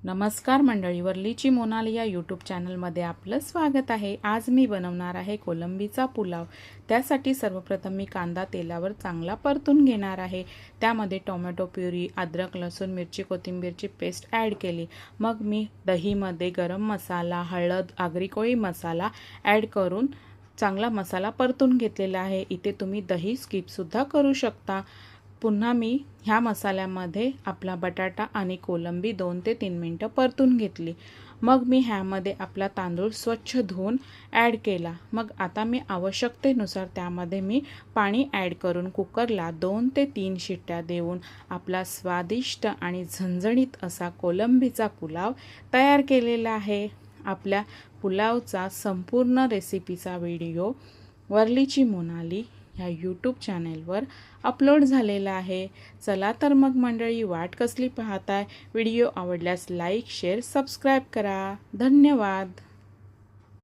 नमस्कार मंडळी, वर्लीची मोनाली या यूट्यूब चॅनलमध्ये आपलं स्वागत आहे। आज मी बनवणार आहे कोलंबीचा पुलाव। त्यासाठी सर्वप्रथम मी कांदा तेलावर चांगला परतून घेणार आहे। त्यामध्ये टोमॅटो प्युरी, अद्रक लसूण मिरची कोथिंबीरची पेस्ट ॲड केली। मग मी दहीमध्ये गरम मसाला, हळद, आगरी कोळी मसाला ॲड करून चांगला मसाला परतून घेतलेला आहे। इथे तुम्ही दही स्किपसुद्धा करू शकता। पुन्हा मी ह्या मसाल्यामध्ये आपला बटाटा आणि कोलंबी 2 ते 3 मिनिटं परतून घेतली। मग मी ह्यामध्ये आपला तांदूळ स्वच्छ धुवून ॲड केला। मग आता मी आवश्यकतेनुसार त्यामध्ये मी पाणी ॲड करून कुकरला 2 ते 3 शिट्ट्या देऊन आपला स्वादिष्ट आणि झणझणीत असा कोलंबीचा पुलाव तयार केलेला आहे। आपल्या पुलावचा संपूर्ण रेसिपीचा व्हिडिओ वर्लीची मोनाली ह्या यूट्यूब चॅनेलवर अपलोड झालेला आहे। चला तर मग मंडळी, वाट कसली पाहताय? व्हिडिओ आवडल्यास लाईक, शेअर, सबस्क्राईब करा। धन्यवाद।